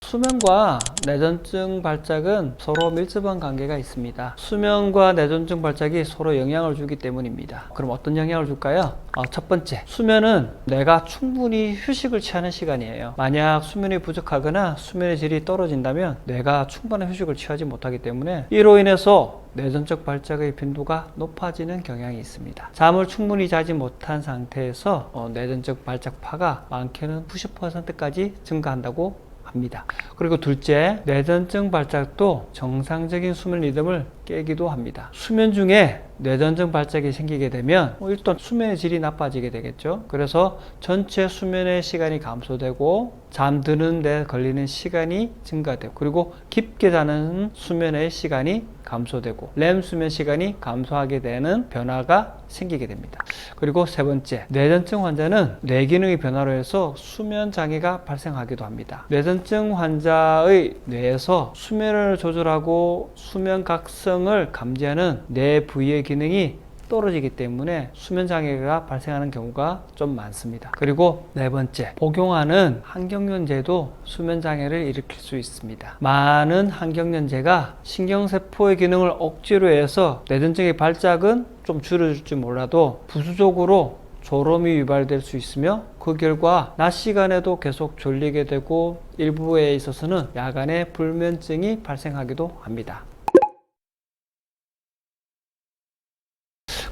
수면과 뇌전증 발작은 서로 밀접한 관계가 있습니다. 수면과 뇌전증 발작이 서로 영향을 주기 때문입니다. 그럼 어떤 영향을 줄까요? 첫 번째, 수면은 뇌가 충분히 휴식을 취하는 시간이에요. 만약 수면이 부족하거나 수면의 질이 떨어진다면 뇌가 충분한 휴식을 취하지 못하기 때문에 이로 인해서 뇌전증 발작의 빈도가 높아지는 경향이 있습니다. 잠을 충분히 자지 못한 상태에서 뇌전증 발작파가 많게는 90%까지 증가한다고 합니다. 그리고 둘째, 뇌전증 발작도 정상적인 수면 리듬을 깨기도 합니다. 수면 중에 뇌전증 발작이 생기게 되면 일단 수면의 질이 나빠지게 되겠죠. 그래서 전체 수면의 시간이 감소되고 잠드는 데 걸리는 시간이 증가되고, 그리고 깊게 자는 수면의 시간이 감소되고 렘 수면 시간이 감소하게 되는 변화가 생기게 됩니다. 그리고 세 번째, 뇌전증 환자는 뇌기능의 변화로 해서 수면 장애가 발생하기도 합니다. 뇌전증 환자의 뇌에서 수면을 조절하고 수면 각성을 감지하는 뇌 부위의 기능이 떨어지기 때문에 수면 장애가 발생하는 경우가 좀 많습니다. 그리고 네 번째, 복용하는 항경련제도 수면 장애를 일으킬 수 있습니다. 많은 항경련제가 신경세포의 기능을 억지로 해서 뇌전증의 발작은 좀 줄여줄지 몰라도 부수적으로 졸음이 유발될 수 있으며 그 결과 낮 시간에도 계속 졸리게 되고 일부에 있어서는 야간에 불면증이 발생하기도 합니다.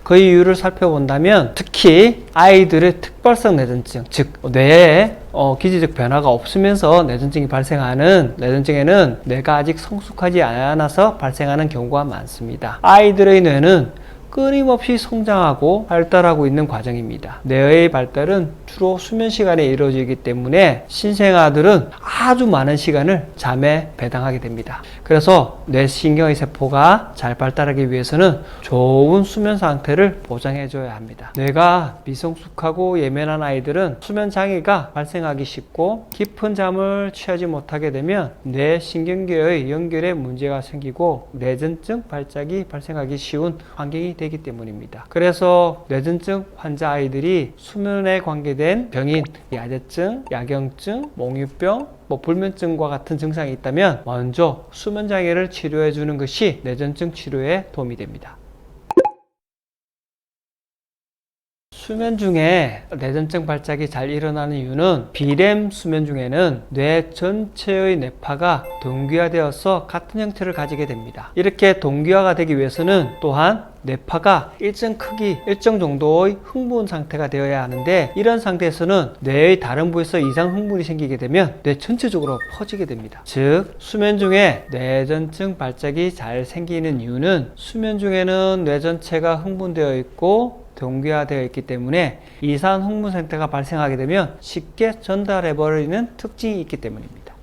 그 이유를 살펴본다면 특히 아이들의 특발성 뇌전증, 즉 뇌에 기지적 변화가 없으면서 뇌전증이 발생하는 뇌전증에는 뇌가 아직 성숙하지 않아서 발생하는 경우가 많습니다. 아이들의 뇌는 끊임없이 성장하고 발달하고 있는 과정입니다. 뇌의 발달은 주로 수면 시간에 이루어지기 때문에 신생아들은 아주 많은 시간을 잠에 배당하게 됩니다. 그래서 뇌신경의 세포가 잘 발달하기 위해서는 좋은 수면 상태를 보장해 줘야 합니다. 뇌가 미성숙하고 예민한 아이들은 수면 장애가 발생하기 쉽고 깊은 잠을 취하지 못하게 되면 뇌신경계의 연결에 문제가 생기고 뇌전증 발작이 발생하기 쉬운 환경이 되기 때문입니다. 그래서 뇌전증 환자 아이들이 수면에 관계된 병인 야제증, 야경증, 몽유병, 불면증과 같은 증상이 있다면 먼저 수면 장애를 치료해 주는 것이 뇌전증 치료에 도움이 됩니다. 수면 중에 뇌전증 발작이 잘 일어나는 이유는 비렘 수면 중에는 뇌 전체의 뇌파가 동기화되어서 같은 형태를 가지게 됩니다. 이렇게 동기화가 되기 위해서는 또한 뇌파가 일정 크기, 일정 정도의 흥분 상태가 되어야 하는데 이런 상태에서는 뇌의 다른 부에서 이상 흥분이 생기게 되면 뇌 전체적으로 퍼지게 됩니다. 즉, 수면 중에 뇌전증 발작이 잘 생기는 이유는 수면 중에는 뇌 전체가 흥분되어 있고 동기화되어 있기 때문에 이상 흥분 상태가 발생하게 되면 쉽게 전달해버리는 특징이 있기 때문입니다.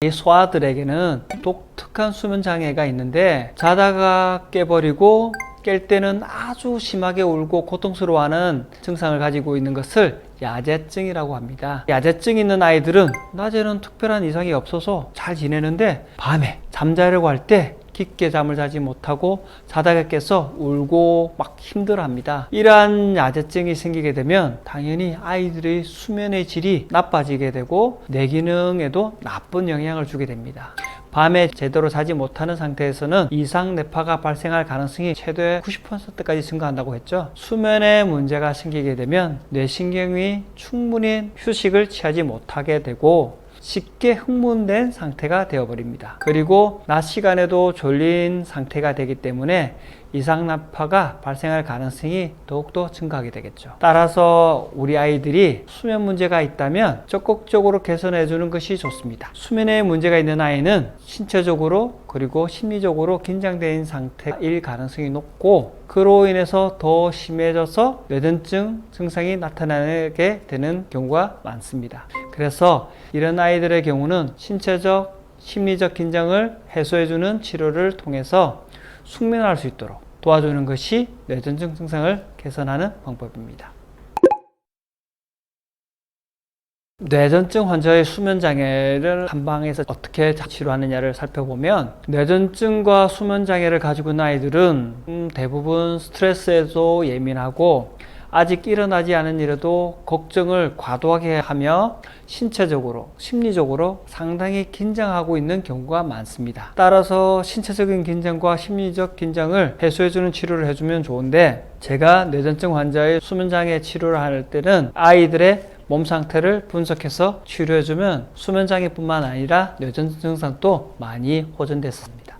이 소아들에게는 독특한 수면 장애가 있는데 자다가 깨버리고 깰 때는 아주 심하게 울고 고통스러워하는 증상을 가지고 있는 것을 야제증이라고 합니다. 야제증 있는 아이들은 낮에는 특별한 이상이 없어서 잘 지내는데 밤에 잠자려고 할 때 깊게 잠을 자지 못하고 자다가 깨서 울고 막 힘들어합니다. 이러한 야제증이 생기게 되면 당연히 아이들의 수면의 질이 나빠지게 되고 뇌 기능에도 나쁜 영향을 주게 됩니다. 밤에 제대로 자지 못하는 상태에서는 이상 뇌파가 발생할 가능성이 최대 90%까지 증가한다고 했죠. 수면에 문제가 생기게 되면 뇌신경이 충분히 휴식을 취하지 못하게 되고 쉽게 흥분된 상태가 되어버립니다. 그리고 낮 시간에도 졸린 상태가 되기 때문에 이상납파가 발생할 가능성이 더욱더 증가하게 되겠죠. 따라서 우리 아이들이 수면 문제가 있다면 적극적으로 개선해 주는 것이 좋습니다. 수면에 문제가 있는 아이는 신체적으로 그리고 심리적으로 긴장된 상태일 가능성이 높고 그로 인해서 더 심해져서 뇌전증 증상이 나타나게 되는 경우가 많습니다. 그래서 이런 아이들의 경우는 신체적, 심리적 긴장을 해소해주는 치료를 통해서 숙면할 수 있도록 도와주는 것이 뇌전증 증상을 개선하는 방법입니다. 뇌전증 환자의 수면장애를 한방에서 어떻게 치료하느냐를 살펴보면 뇌전증과 수면장애를 가지고 있는 아이들은 대부분 스트레스에도 예민하고 아직 일어나지 않은 일에도 걱정을 과도하게 하며 신체적으로, 심리적으로 상당히 긴장하고 있는 경우가 많습니다. 따라서 신체적인 긴장과 심리적 긴장을 해소해주는 치료를 해주면 좋은데, 제가 뇌전증 환자의 수면장애 치료를 할 때는 아이들의 몸 상태를 분석해서 치료해주면 수면장애뿐만 아니라 뇌전증 증상도 많이 호전됐습니다.